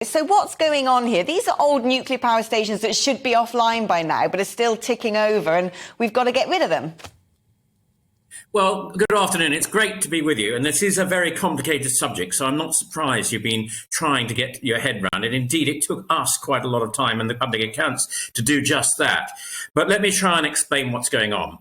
So what's going on here? These are old nuclear power stations that should be offline by now, but are still ticking over, and we've got to get rid of them. Well, good afternoon. It's great to be with you. And this is a very complicated subject, so I'm not surprised you've been trying to get your head around it. Indeed, it took us quite a lot of time in the public accounts to do just that. But let me try and explain what's going on.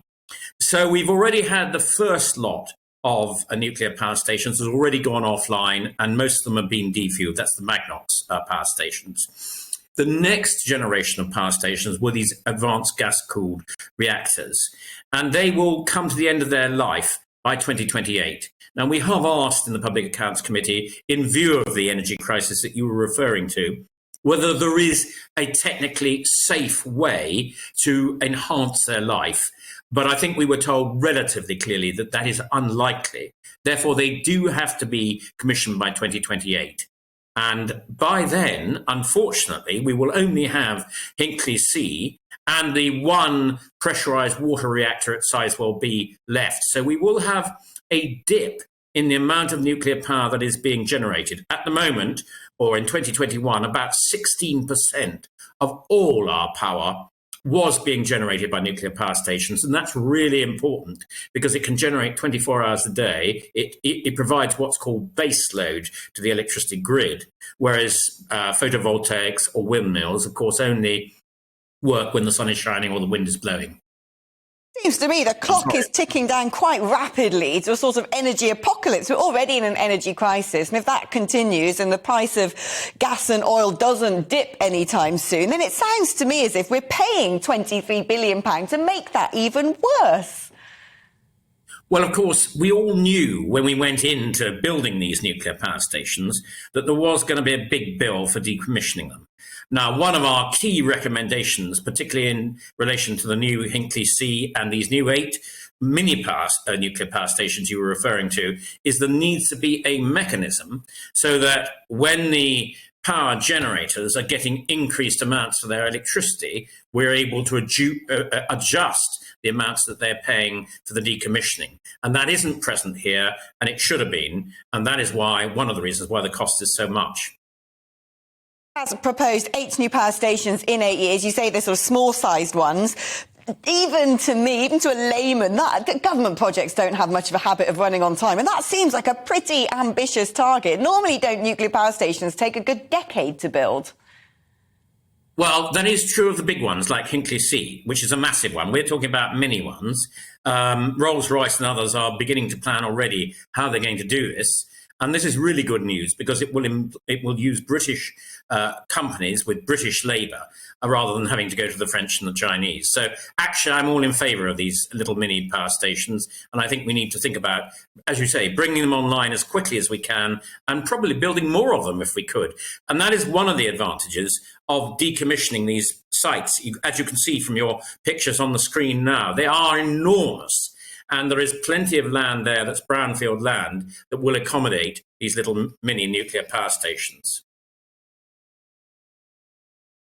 So we've already had the first lot of nuclear power stations has already gone offline, and most of them have been defueled. That's the Magnox power stations. The next generation of power stations were these advanced gas-cooled reactors, and they will come to the end of their life by 2028. Now, we have asked in the Public Accounts Committee, in view of the energy crisis that you were referring to, whether there is a technically safe way to enhance their life. But I think we were told relatively clearly that that is unlikely. Therefore, they do have to be commissioned by 2028. And by then, unfortunately, we will only have Hinkley C and the one pressurized water reactor at Sizewell B left. So we will have a dip in the amount of nuclear power that is being generated. At the moment, or in 2021, about 16% of all our power was being generated by nuclear power stations. And that's really important because it can generate 24 hours a day. It provides what's called base load to the electricity grid, whereas photovoltaics or windmills, of course, only work when the sun is shining or the wind is blowing. Seems to me the clock is ticking down quite rapidly to a sort of energy apocalypse. We're already in an energy crisis, and if that continues and the price of gas and oil doesn't dip anytime soon, then it sounds to me as if we're paying £23 billion to make that even worse. Well, of course, we all knew when we went into building these nuclear power stations that there was going to be a big bill for decommissioning them. Now, one of our key recommendations, particularly in relation to the new Hinkley C and these new 8 mini nuclear power stations you were referring to, is there needs to be a mechanism so that when the power generators are getting increased amounts for their electricity, we're able to adjust the amounts that they're paying for the decommissioning. And that isn't present here, and it should have been. And that is why, one of the reasons why the cost is so much. Has proposed 8 new power stations in 8 years. You say they're sort of small-sized ones. Even to me, even to a layman, that government projects don't have much of a habit of running on time. And that seems like a pretty ambitious target. Normally, don't nuclear power stations take a good decade to build? Well, that is true of the big ones like Hinkley C, which is a massive one. We're talking about mini ones. Rolls-Royce and others are beginning to plan already how they're going to do this. And this is really good news because it will use British companies with British labour rather than having to go to the French and the Chinese. So actually, I'm all in favour of these little mini power stations. And I think we need to think about, as you say, bringing them online as quickly as we can and probably building more of them if we could. And that is one of the advantages of decommissioning these sites. As you can see from your pictures on the screen now, they are enormous. And there is plenty of land there that's brownfield land that will accommodate these little mini nuclear power stations.